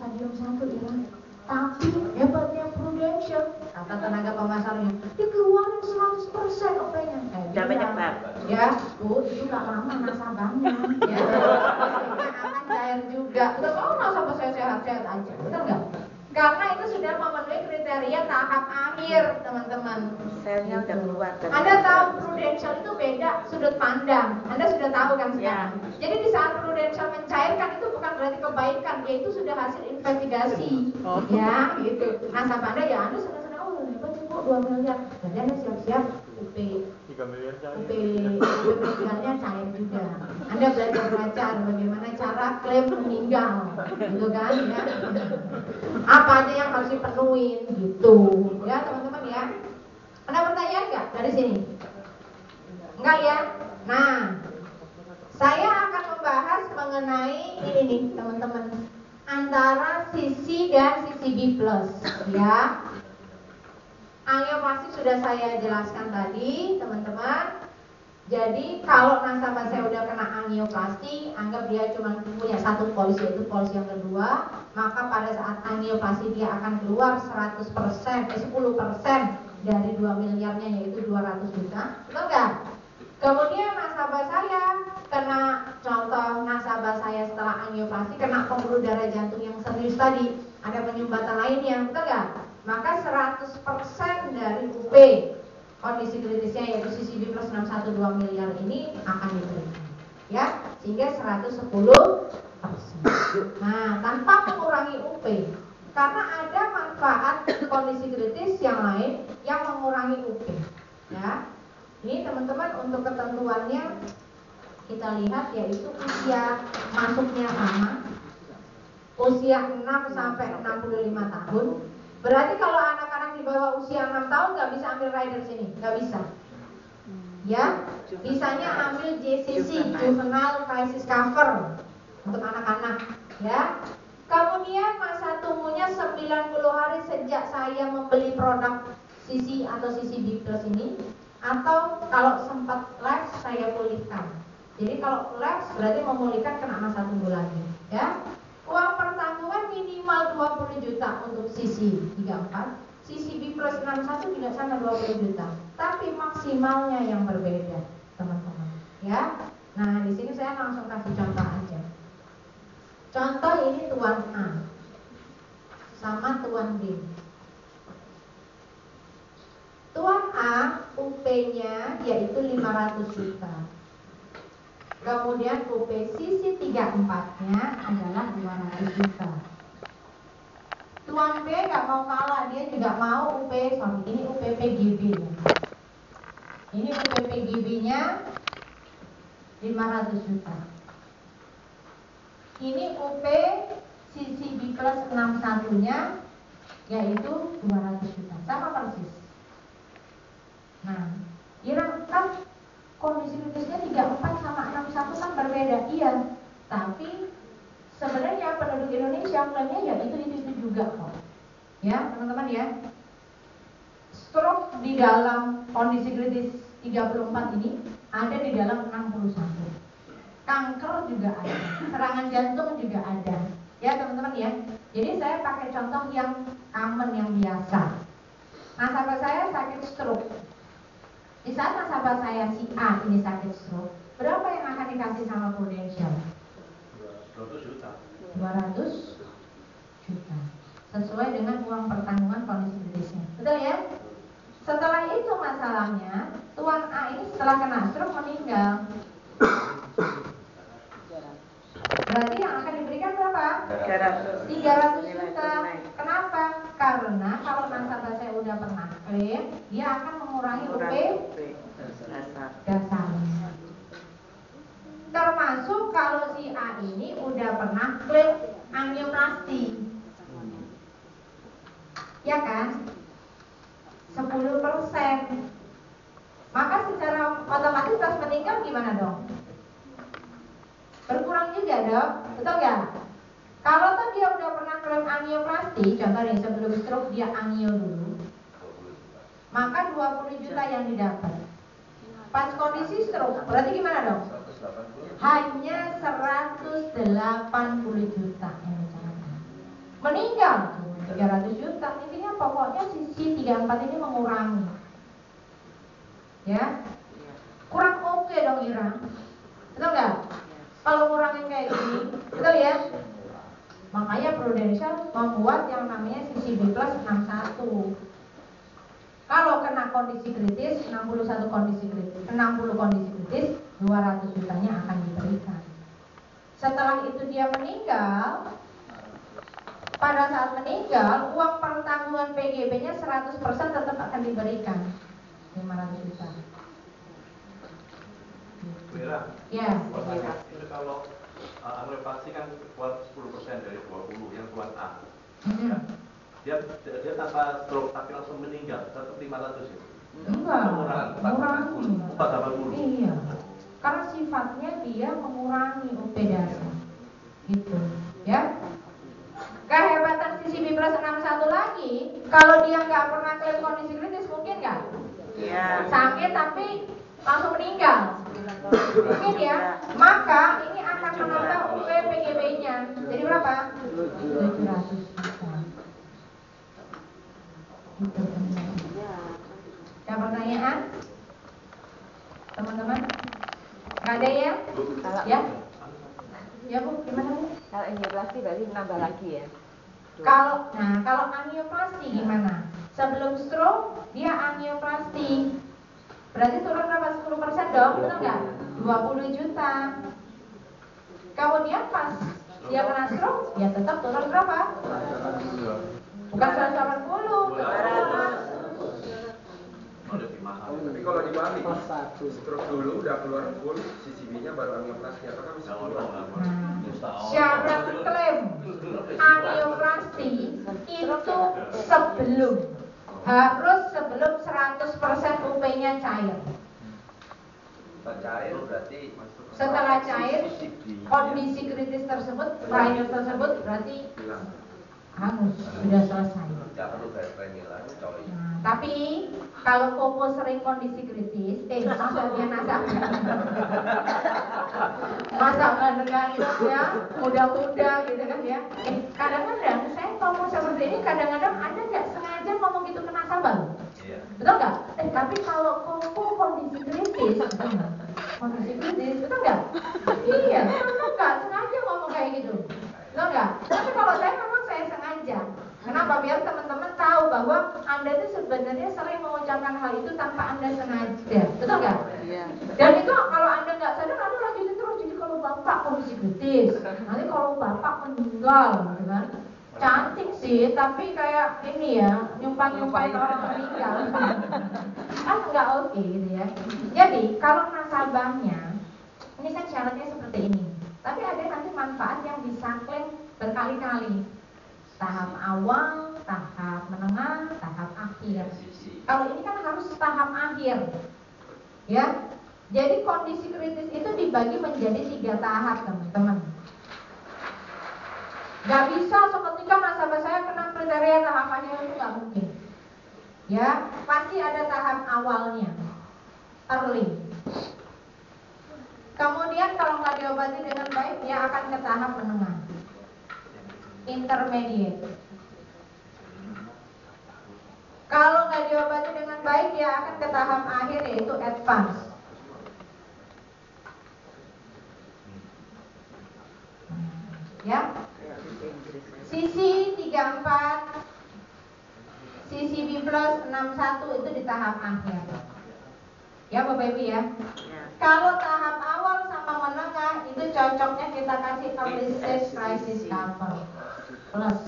stadium 1 ya. Tapi hebatnya Prudential, kata tenaga pemasarnya, dikeluarin 100% OP-nya. Banyak banget. Ya, Bu, itu gak lama nasabahnya. Ya, akan cair juga. Udah mau nasabah saya sehat-sehat aja, betul nggak? Karena itu sudah memenuhi kriteria tahap akhir, teman-teman. Selnya udah keluar. Anda tahu Prudential itu beda sudut pandang. Anda sudah tahu kan sekarang. Ya. Jadi di saat Prudential mencairkan itu bukan berarti kebaikan, yaitu sudah hasil investigasi. Ya, gitu. Nasabah Anda ya Anda senang-senang, oh hebat sih Bu, 2 miliar. Jadi Anda siap-siap UP 3 miliar cair. UP meninggalnya cair juga. Anda belajar belajar bagaimana cara klaim meninggal, gitu kan ya. Apa aja yang harus dipenuhi gitu. Ya, teman-teman ya. Ada pertanyaan nggak dari sini? Enggak ya? Nah, saya akan membahas mengenai ini nih teman-teman, antara CC dan CCB plus ya. Angioplasti sudah saya jelaskan tadi teman-teman. Jadi kalau nasabah saya udah kena angioplasti, anggap dia cuma punya satu polisi, yaitu polisi yang kedua, maka pada saat angioplasti dia akan keluar 10% dari 2 miliarnya, yaitu 200 juta. Betul nggak? Kemudian nasabah saya kena, contoh nasabah saya setelah angioplasti kena pembuluh darah jantung yang serius tadi, ada penyumbatan lainnya, betul nggak? Maka 100% dari UP kondisi kritisnya yaitu CCB plus 612 miliar ini akan diberikan, ya, sehingga 110%. Nah, tanpa mengurangi UP, karena ada manfaat kondisi kritis yang lain yang mengurangi UP, ya. Ini teman-teman untuk ketentuannya kita lihat, yaitu usia masuknya sama, usia 6 sampai 65 tahun. Berarti kalau anak-anak di bawah usia 6 tahun nggak bisa ambil rider sini, nggak bisa. Ya, bisanya ambil JCC, Juvenile Crisis Cover, untuk anak-anak. Ya. Kemudian masa tunggunya 90 hari sejak saya membeli produk CC atau CCB Plus ini, atau kalau sempat lapse saya pulihkan. Jadi kalau lapse berarti memulihkan, kena masa tunggu lagi. Ya. Uang pertanggungan minimal 20 juta untuk CC 34, CCB plus 61 juga sama 20 juta. Tapi maksimalnya yang berbeda, teman-teman. Ya. Nah, di sini saya langsung kasih contoh aja. Contoh ini Tuan A sama Tuan B. Tuan A UP-nya yaitu 500 juta. Kemudian UP CC 34-nya adalah 200 juta. Tuan B gak mau kalah, dia juga mau UP, ini UPPGB -nya. Ini UPPGB-nya 500 juta. Ini UP CCB plus 61-nya yaitu 200 juta. Sama persis. Nah, kira kan kondisi kritisnya 34 sama 61 kan berbeda. Iya, tapi sebenarnya penduduk Indonesia klaimnya ya itu juga kok. Ya, teman-teman ya. Stroke di dalam kondisi kritis 34 ini ada di dalam 61. Kanker juga ada, serangan jantung juga ada. Ya, teman-teman ya. Jadi saya pakai contoh yang common, yang biasa. Nasabah saya sakit stroke. Di saat nasabah saya si A ini sakit stroke, berapa yang akan dikasih sama Prudential? 200 juta. 200 juta. Sesuai dengan uang pertanggungan kondisi kritisnya. Betul ya? Setelah itu masalahnya, Tuan A ini setelah kena stroke meninggal. Berarti yang akan diberikan berapa? 300 juta. Kenapa? Karena kalau nasabah saya udah pernah klaim, dia akan mengurangi UP dasarnya. Termasuk kalau si A ini udah pernah klaim angioplasti, ya kan? 10%. Maka secara otomatis pas meninggal gimana dong? Berkurang juga dong, betul nggak? Kalau tuh dia udah pernah klaim angioplasti, contohnya sebelum stroke dia angio dulu, maka 20 juta yang didapat. Pas kondisi stroke, berarti gimana dong? Hanya 180 juta yang dicatat. meninggal, 300 juta. Intinya pokoknya sisi 34 ini mengurangi. Ya, kurang oke dong Ira, betul nggak? Kalau ngurangin kayak gini, betul ya? Makanya Prudential membuat yang namanya sisi B plus 61. Kalau kena kondisi kritis, 61 kondisi kritis, 60 kondisi kritis, 200 jutanya akan diberikan. Setelah itu dia meninggal, pada saat meninggal, uang pertanggungan PGB-nya 100% tetap akan diberikan, 500 juta. Mira, Ya. itu kalau annuitasnya kan keluar 10% dari 20 yang keluar A. Dia tanpa stroke tapi langsung meninggal, tetap 500 ya? Enggak, mengurangi. 480. Iya. Karena sifatnya dia mengurangi UP dasar. Gitu, ya. Kehebatan sisi B plus 61 lagi, kalau dia nggak pernah klaim kondisi kritis mungkin nggak? Iya. Sakit tapi langsung meninggal. Mungkin ya. Maka ini akan menambah UP PGB-nya. Jadi berapa? 700 juta. Gitu. Ada pertanyaan? Teman-teman? Nggak ada ya? Kalau Ya? Ya Bu, gimana Bu? kalau angioplasti berarti nambah lagi ya? Kalau angioplasti gimana? Sebelum stroke dia angioplasti. Berarti turun berapa? 10% dong, betul nggak? 20 juta. Kemudian pas dia kena stroke, ya tetap turun berapa? Bukan 180, 200. Lebih mahal. Tapi kalau dibalik, stroke dulu udah keluar full, CCB-nya baru angioplasti, apakah bisa keluar? Syarat klaim angioplasti itu harus sebelum 100% UP-nya cair. Cair berarti Setelah cair, kondisi kritis tersebut, rider tersebut berarti hangus, sudah selesai. tidak perlu bayar premi lagi, coy. Tapi kalau Koko sering kondisi kritis, masa dia nasabah, masa nggak dengar itu ya, muda-muda gitu kan ya. Kadang-kadang saya ngomong seperti ini, kadang-kadang ada nggak sengaja ngomong gitu ke nasabah, Iya. betul nggak? Tapi kalau Koko kondisi kritis, betul nggak? Iya, betul nggak? Sengaja ngomong kayak gitu, betul nggak? Tapi kalau saya memang saya sengaja. Kenapa? Biar teman-teman tahu bahwa Anda itu sebenarnya sering mengucapkan hal itu tanpa Anda sengaja, betul nggak? Iya. Dan itu kalau Anda nggak sadar, Anda lanjutin terus. Jadi kalau Bapak kondisi kritis, nanti kalau Bapak meninggal, gitu kan? Cantik sih, tapi kayak ini ya, nyumpain orang meninggal. Kan nggak oke gitu ya. Jadi kalau nasabahnya, ini kan syaratnya seperti ini. Tapi ada nanti manfaat yang bisa klaim berkali-kali. Tahap awal, tahap menengah, tahap akhir. Kalau ini kan harus tahap akhir, ya. Jadi kondisi kritis itu dibagi menjadi 3 tahap, teman-teman. Gak bisa seketika nasabah saya kena kriteria tahap akhir, itu gak mungkin. Ya, pasti ada tahap awalnya, early. Kemudian kalau nggak diobati dengan baik, dia akan ke tahap menengah, intermediate. Kalau nggak diobati dengan baik, dia akan ke tahap akhir, yaitu advance. Ya, sisi 34, sisi B plus 61 itu di tahap akhir. Ya Bapak Ibu ya. Kalau tahap awal sama menengah itu cocoknya kita kasih early stage crisis cover plus.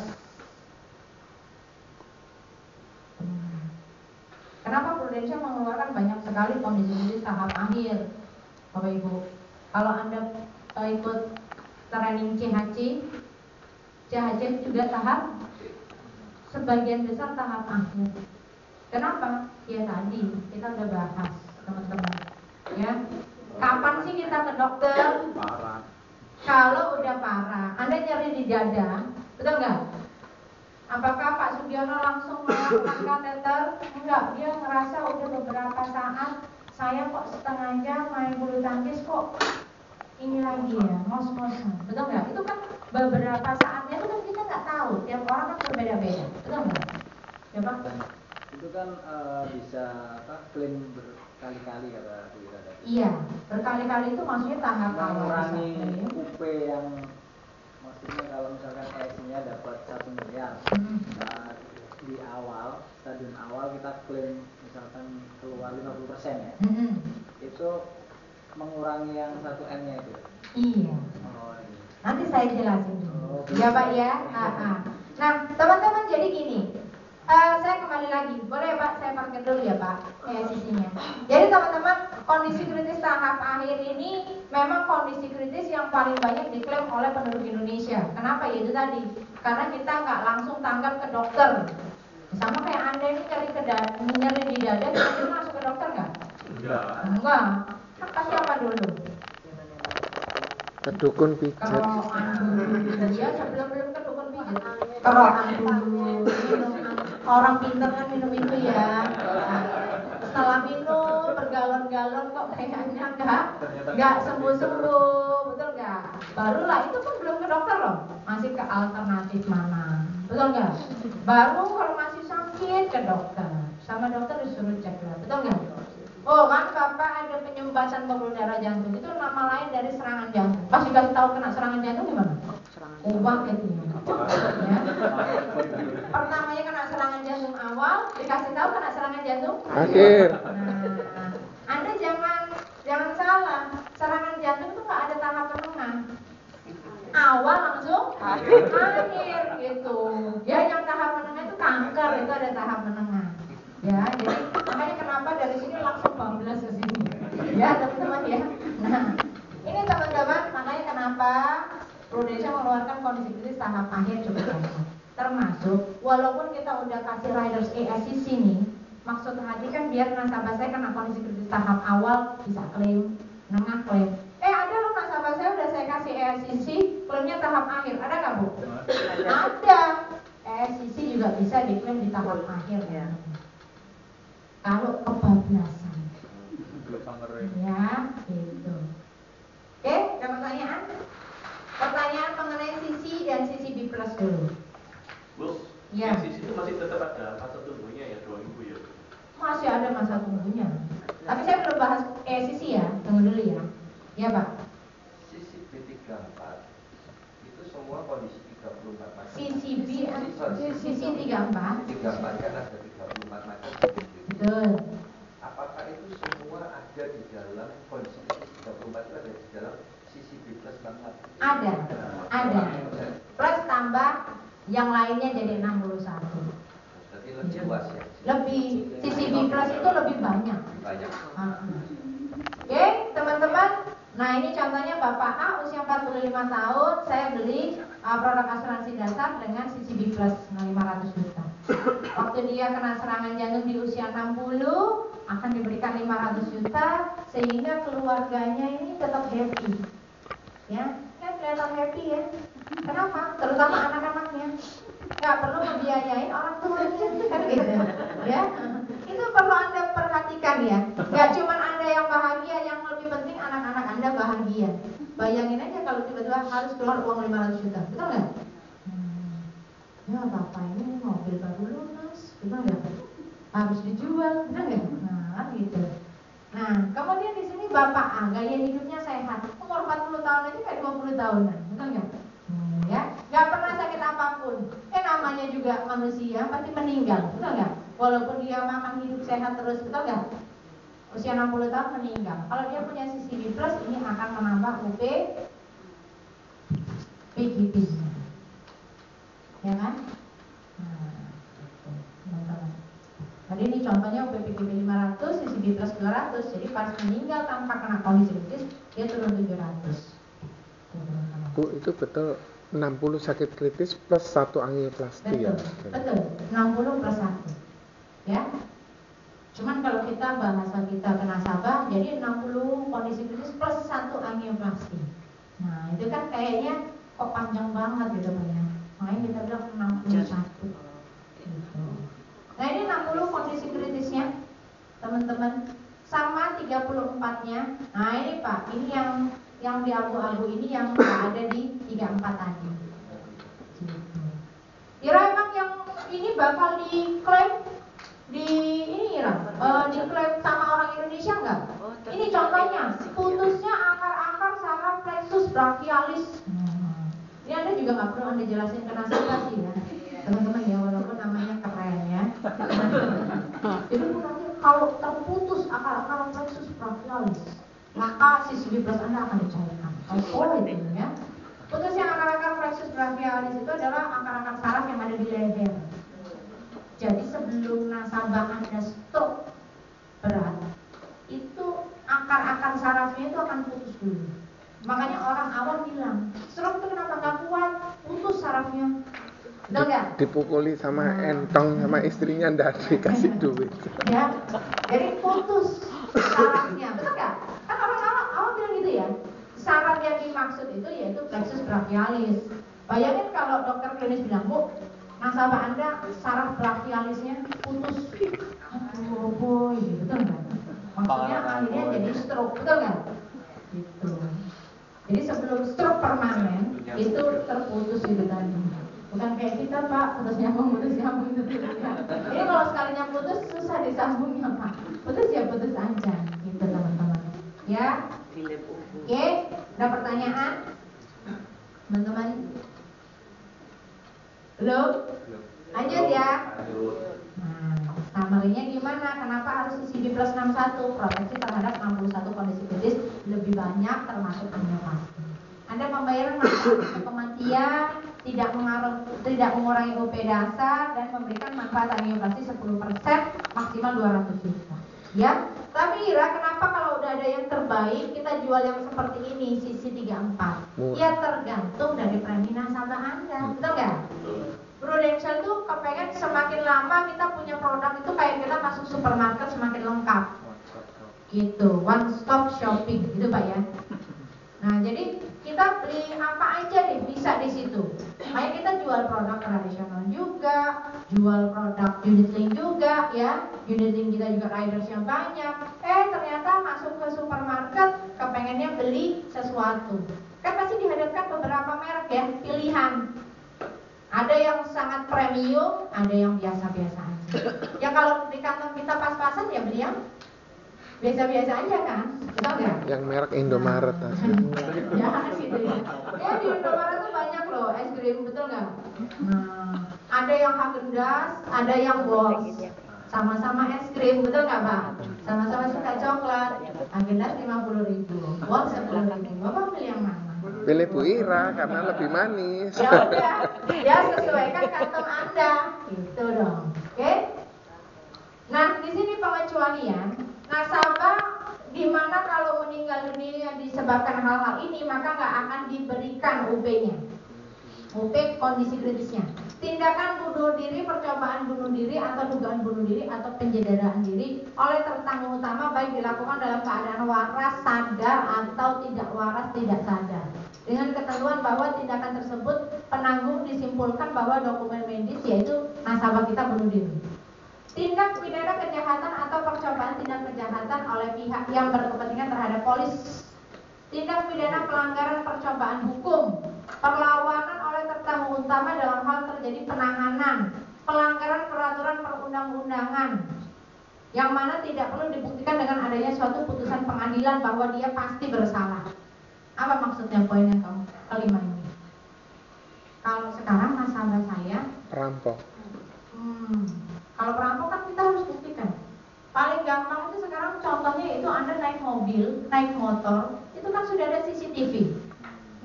Kenapa Prudential mengeluarkan banyak sekali kondisi tahap akhir, Bapak Ibu? Kalau Anda ikut training CHC juga tahap, sebagian besar tahap akhir. Kenapa? Ya tadi kita udah bahas, teman-teman. Ya, kapan sih kita ke dokter? Parah. Kalau udah parah, Anda nyeri di dada, betul nggak? Apakah Pak Sugiono langsung melakukan kateter? Enggak, dia ngerasa udah beberapa saat saya kok setengah jam main bulu tangkis kok ini lagi ya, ngos-ngosan, betul nggak? Itu kan beberapa saatnya itu kan kita nggak tahu, tiap orang kan berbeda-beda, betul nggak? Ya Pak? Itu kan bisa klaim berkali-kali kata Bu Ira tadi. Iya, berkali-kali itu maksudnya tahap awal Mengurangi bisa klaim. UP yang maksudnya kalau misalkan ESI-nya dapat 1 miliar, saat di awal, stadium awal kita klaim misalkan keluar 50% ya, itu mengurangi yang 1M-nya itu. Iya. Oh, iya. Nanti saya jelasin dulu. Oh, Ya Pak ya. Nah, teman-teman jadi gini. Saya kembali lagi. Boleh Pak, saya parkir dulu ya Pak, sisinya. Jadi teman-teman, kondisi kritis tahap akhir ini memang kondisi kritis yang paling banyak diklaim oleh penduduk Indonesia. Kenapa? Ya itu tadi. Karena kita nggak langsung tanggap ke dokter. Sama kayak Anda ini nyeri di dada, kita masuk ke dokter nggak? Enggak. Kasih apa dulu? Ke dukun pijat. Kerokan dulu. Ya sebelum ke dukun pijat. Kerokan dulu. Minum. Orang pintar kan minum itu ya. Nah, setelah minum bergalon-galon kok kayaknya nggak sembuh-sembuh, betul nggak? Barulah itu pun belum ke dokter loh, masih ke alternatif mana, betul nggak? Baru kalau masih sakit ke dokter, sama dokter disuruh cek lah, betul nggak? Oh kan Bapak ada penyumbatan pembuluh darah jantung, itu nama lain dari serangan jantung. Pas dikasih tahu kena serangan jantung gimana? Ubah gitu ya. Pertamanya kena serangan jantung awal, dikasih tahu kena serangan jantung Akhir. Nah, Anda jangan salah, serangan jantung itu nggak ada tahap menengah. Awal langsung akhir gitu. Ya yang tahap menengah itu kanker, itu ada tahap menengah. Ya, jadi makanya kenapa dari sini langsung bablas ke sini. Ya, teman-teman ya. Nah, ini teman-teman, makanya kenapa Prudensial mengeluarkan kondisi kritis tahap akhir cukup banyak. Termasuk walaupun kita udah kasih riders ESC sini, maksud hati kan biar nasabah saya kena kondisi kritis tahap awal bisa klaim, menengah klaim. Ada loh nasabah saya udah saya kasih ESC, klaimnya tahap akhir. Ada nggak Bu? Ada. ESC juga bisa diklaim di tahap akhir ya. Kalau kebablasan. Ya, gitu. Oke, ada pertanyaan? Pertanyaan mengenai sisi dan sisi B plus dulu. Bu, Ya. sisi itu masih tetap ada masa tunggunya ya 2 minggu ya? Masih ada masa tunggunya. Tapi saya belum bahas sisi ya, tunggu dulu ya. Ya Pak. Sisi B34 itu semua kondisi 34 macam. Sisi B, sisi 34. 34 kan ada 34 macam. Betul. Apakah itu semua ada di dalam kondisi 34 itu ada di dalam sisi B plus 64? Ada. Plus tambah yang lainnya jadi 61. Berarti lebih luas ya? Lebih, sisi B plus itu lebih banyak. Banyak. Oke, teman-teman. Nah, ini contohnya Bapak A usia 45 tahun, saya beli produk asuransi dasar dengan sisi B plus 500 juta. Waktu dia kena serangan jantung di usia 60, akan diberikan 500 juta sehingga keluarganya ini tetap happy. Ya, kan kelihatan happy ya. Kenapa? Terutama anak-anaknya. Nggak perlu membiayain orang tuanya, kan gitu. Ya, itu perlu Anda perhatikan ya. Nggak cuma Anda yang bahagia, yang lebih penting anak-anak Anda bahagia. Bayangin aja kalau tiba-tiba harus keluar uang 500 juta, betul nggak? Ya Bapak ini mobil baru lunas, betul nggak? Harus dijual, betul nggak? Nah, gitu. Nah, kemudian di sini Bapak A, gaya hidupnya sehat, umur 40 tahun aja kayak 20 tahunan, betul nggak? Ya, nggak pernah sakit apapun. Namanya juga manusia pasti meninggal, betul nggak? Walaupun dia makan hidup sehat terus, betul nggak? Usia 60 tahun meninggal. Kalau dia punya sisi B plus, ini akan menambah UP PGP, ya kan? Nah, tadi ini contohnya UP PGP 500, sisi B plus 200. Jadi pas meninggal tanpa kena kondisi kritis, dia turun 700. Bu, itu betul 60 sakit kritis plus 1 angioplasti ya? Betul, 60 plus 1. Ya. Cuman kalau kita bahasa kita ke nasabah, jadi 60 kondisi kritis plus 1 angioplasti. Nah, itu kan kayaknya kok panjang banget gitu Pak ya. Makanya kita bilang 61. Gitu. Nah, ini 60 kondisi kritisnya, teman-teman. Sama 34-nya. Nah, ini Pak, ini yang di abu-abu ini yang ada di 34 tadi. Kira emang yang bakal diklaim diklaim sama orang Indonesia nggak? Ini contohnya, putusnya akar-akar saraf plexus brachialis. Ini Anda juga nggak perlu Anda jelasin ke nasabah sih ya, teman-teman ya, walaupun namanya keren ya. Jadi nanti kalau terputus akar-akar plexus brachialis, maka sisi plus Anda akan dicairkan. Kalau itu ya. Putusnya akar-akar plexus brachialis itu adalah akar-akar saraf yang ada di leher. Jadi sebelum nasabah Anda stroke berat, itu akar-akar sarafnya itu akan putus dulu. Makanya orang awam bilang, stroke itu kenapa nggak kuat? Putus sarafnya. Betul nggak? Dipukuli sama entong sama istrinya, ndak dikasih duit. Ya, jadi putus sarafnya. Betul nggak? Kan orang awam bilang gitu ya. Saraf yang dimaksud itu yaitu plexus brachialis. Bayangin kalau dokter klinis bilang, Bu, nasabah Anda saraf brachialisnya putus. Aduh boy, betul nggak? Maksudnya akhirnya jadi stroke, betul nggak? Gitu. Jadi sebelum stroke permanen itu terputus itu tadi. Bukan kayak kita Pak, putus nyambung itu. Ini kalau sekalinya putus susah disambungnya Pak. Putus ya putus aja, gitu teman-teman. Ya. Oke, ada pertanyaan? Teman-teman? Belum? Lanjut ya. Nah, summary-nya gimana? Kenapa harus CCB plus 61? Proteksi terhadap 61 kondisi kritis lebih banyak termasuk amnioplasti. Anda pembayaran manfaat kematian, tidak mengurangi UP dasar dan memberikan manfaat amnioplasti 10%, maksimal 200 juta. Ya, tapi Ira, kenapa kalau udah ada yang terbaik kita jual yang seperti ini, sisi 34? Ya tergantung dari premi nasabah Anda, betul nggak? Prudential itu kepengen semakin lama kita punya produk itu kayak kita masuk supermarket semakin lengkap, gitu, one stop shopping, gitu Pak ya. Nah, jadi kita beli apa aja deh bisa di situ. Makanya kita jual produk tradisional juga, jual produk unit link juga ya. Unit link kita juga riders yang banyak. Ternyata masuk ke supermarket kepengennya beli sesuatu. Kan pasti dihadapkan beberapa merek ya, pilihan. Ada yang sangat premium, ada yang biasa-biasa aja. Ya kalau di kantong kita pas-pasan ya beli yang biasa-biasa aja kan, betul nggak? Yang merek Indomaret asli. Ya gitu ya. Ya di Indomaret tuh banyak loh es krim, betul nggak? Ada yang Haagen-Dazs, ada yang Bols. Sama-sama es krim, betul nggak Pak? Sama-sama suka coklat. Haagen-Dazs 50.000, Bols 10.000. Bapak pilih yang mana? Pilih Bu Ira karena lebih manis. Ya udah, ya sesuaikan kantong Anda, gitu dong. Oke? Nah di sini pengecualian. Nasabah dimana kalau meninggal dunia disebabkan hal-hal ini maka nggak akan diberikan UP-nya, UP kondisi kritisnya. Tindakan bunuh diri, percobaan bunuh diri atau dugaan bunuh diri atau pencederaan diri oleh tertanggung utama baik dilakukan dalam keadaan waras, sadar atau tidak waras, tidak sadar. Dengan ketentuan bahwa tindakan tersebut penanggung disimpulkan bahwa dokumen medis yaitu nasabah kita bunuh diri. Tindak pidana kejahatan atau percobaan tindak kejahatan oleh pihak yang berkepentingan terhadap polis. Tindak pidana pelanggaran percobaan hukum, perlawanan oleh tertanggung utama dalam hal terjadi penahanan, pelanggaran peraturan perundang-undangan, yang mana tidak perlu dibuktikan dengan adanya suatu putusan pengadilan bahwa dia pasti bersalah. Apa maksudnya poin yang kelima ini? Kalau sekarang nasabah saya Perampok. Kalau perampok kan kita harus buktikan. Paling gampang itu sekarang contohnya itu Anda naik mobil, naik motor, itu kan sudah ada CCTV.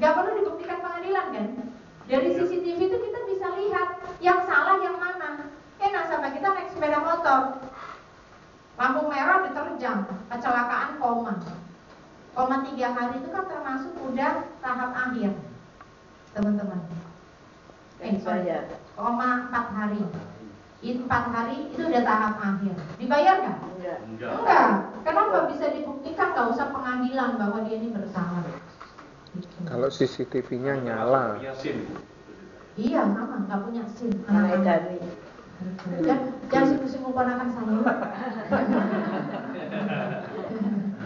Gak perlu dibuktikan pengadilan kan? Dari CCTV itu kita bisa lihat yang salah yang mana. Nasabah kita naik sepeda motor, lampu merah diterjang, kecelakaan koma 3 hari itu kan termasuk udah tahap akhir, teman-teman. Koma 4 hari. 4 hari itu udah tahap akhir. Dibayar nggak? Enggak. Kenapa bisa dibuktikan? Nggak usah pengadilan bahwa dia ini bersalah. Gitu. Kalau CCTV-nya nyala. Iya, sama, nggak punya SIM. Jangan singgung-singgung ponakan saya.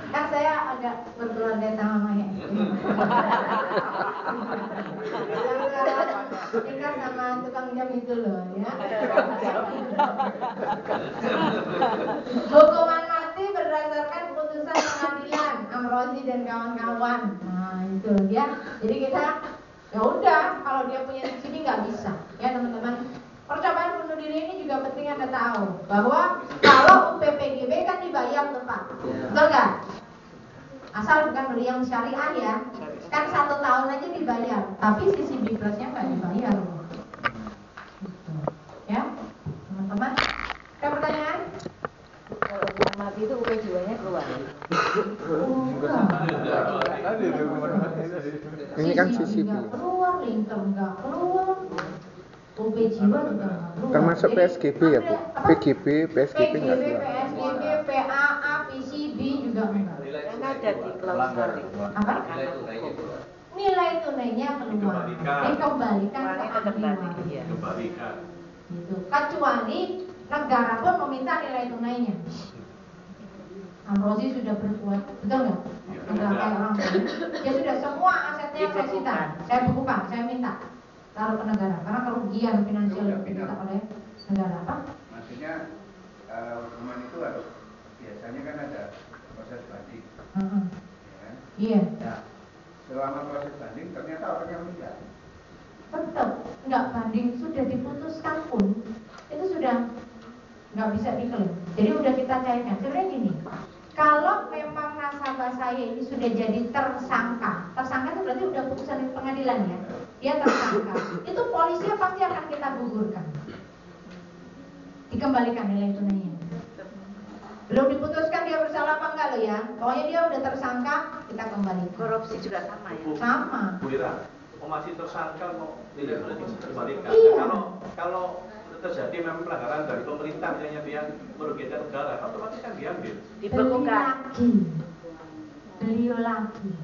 Kan saya agak berkeluarga sama Maya. Nikah sama tukang jam itu loh ya. Hukuman mati berdasarkan putusan pengadilan Amrozi dan kawan-kawan. Nah itu dia. Jadi kita ya udah kalau dia punya CCTV nggak bisa ya teman-teman. Percobaan bunuh diri ini juga penting Anda tahu bahwa kalau UPPGB kan dibayar tuh Pak, betul nggak? Asal bukan beli yang syariah ya, kan 1 tahun aja dibayar, tapi CCB plusnya nggak dibayar, gitu. Ya teman-teman. Ada pertanyaan? Kalau hukuman mati itu UP jiwanya keluar. Ini kan CCB. nggak keluar, linker nggak keluar. UP jiwa juga nggak keluar. Termasuk Jadi, PSGB ya Bu? PGB, PSGB nggak PGB, keluar. PSGB, PAA, PCB juga enggak. Kan ada di klaus nanti. Apa? Nilai tunainya keluar, dikembalikan ke ahli waris. Iya. Kembalikan. Gitu. Kecuali negara pun meminta nilai tunainya. Amrozi sudah berbuat, betul nggak? Sudah kayak orang lain. Dia sudah semua asetnya saya sita, saya bukukan, saya minta taruh ke negara karena kerugian finansial yang diminta oleh negara. Apa? Maksudnya hukuman itu harus biasanya kan ada proses banding, ya kan? Iya. Nah, selama proses banding ternyata orangnya meninggal. Tetap nggak banding, sudah diputuskan pun itu sudah nggak bisa diklaim. Jadi udah kita cairkan. Sebenarnya gini, kalau memang nasabah saya ini sudah jadi tersangka itu berarti udah putusan pengadilan ya, dia tersangka, itu polisinya pasti akan kita gugurkan, dikembalikan nilai tunainya. Belum diputuskan dia bersalah apa enggak loh ya, pokoknya dia udah tersangka, kita kembalikan. Korupsi juga sama ya. Sama. Bu Ira, masih tersangka mau tidak boleh dikembalikan. Iya. Kalau terjadi memang pelanggaran dari pemerintah, misalnya dia merugikan negara, otomatis kan diambil. Dibekukan. Beliau lagi.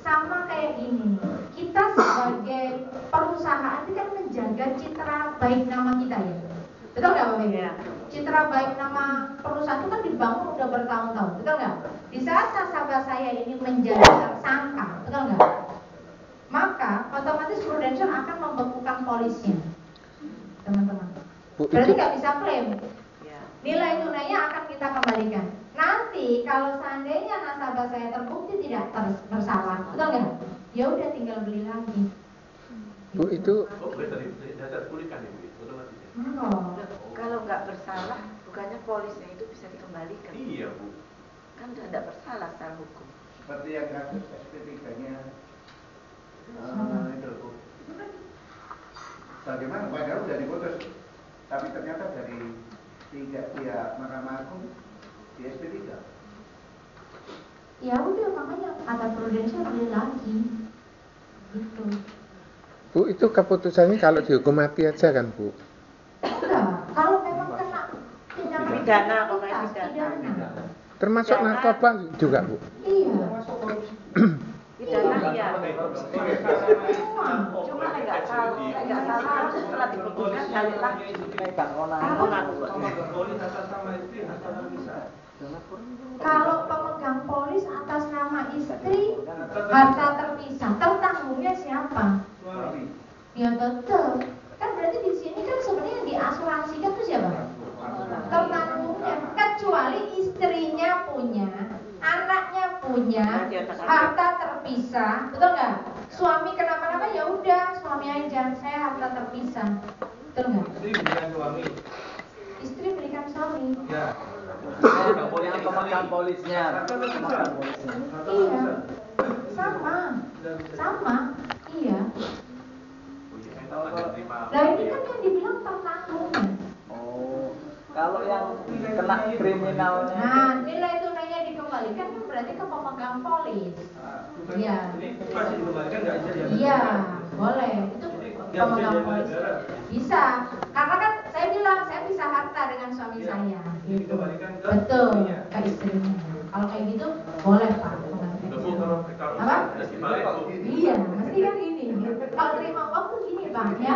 Sama kayak gini, kita sebagai perusahaan itu kan menjaga citra baik nama kita ya. Betul nggak Bapak Ibu? Ya. Citra baik nama perusahaan itu kan dibangun udah bertahun-tahun, betul nggak? Di saat nasabah saya ini menjadi tersangka, betul nggak? Maka otomatis Prudential akan membekukan polisnya, teman-teman. Bu, Berarti itu nggak bisa klaim. Ya. Nilai tunainya akan kita kembalikan. Nanti kalau seandainya nasabah saya terbukti tidak bersalah, betul nggak? Ya udah tinggal beli lagi. Bu itu Oh, boleh dari dasar pulihkan ya Bu, otomatis. Enggak. Kalau nggak bersalah, bukannya polisnya itu bisa dikembalikan? Iya Bu. Kan udah nggak bersalah secara hukum. Seperti yang kasus SP3-nya itu Bu. Bagaimana? Padahal sudah diputus, tapi ternyata dari pihak Mahkamah Agung di SP3. Ya udah makanya kata Prudential beli lagi. Gitu. Bu itu keputusannya kalau dihukum mati aja kan Bu? Enggak, kalau memang kena tindakan Pidana, kriminalitas, pidana. Termasuk Pidana. narkoba juga Bu? Iya. Pidana ya. Semua. Cuma nggak salah harus setelah dibuktikan balik lagi. Kalau pemegang polis atas nama istri, harta terpisah, tertanggungnya siapa? Ya tetap. Kan berarti di sini kan sebenarnya yang diasuransikan itu siapa? Tertanggungnya. Kecuali istrinya punya, anaknya punya, harta terpisah, betul nggak? Suami kenapa-napa ya udah suami aja, saya harta terpisah, betul nggak? Istri belikan suami. Istri berikan suami. Ya. Yang pemegang polisnya. Iya, sama, iya. Nah ini kan yang dibilang tertanggungnya. Oh, kalau yang kena kriminalnya. Nah nilai tunainya dikembalikan kan berarti ke pemegang polis. Iya. Masih dikembalikan nggak bisa ya? Iya, boleh. Itu pemegang polis. Bisa. Karena kan saya bilang saya bisa harta dengan suami saya. Gitu. Betul, ke istrinya. Kalau kayak gitu boleh Pak. Apa? Iya, mesti kan gini. Kalau terima uang tuh gini Pak ya.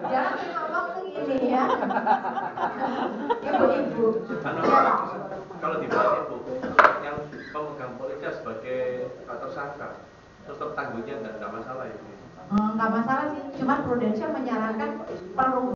Jangan terima uang tuh gini ya. Ibu-ibu. Ya Pak. Kalau dibalik Bu, yang tersangka, tetap tanggungnya nggak masalah itu. Nggak masalah sih, cuma Prudential menyarankan perlu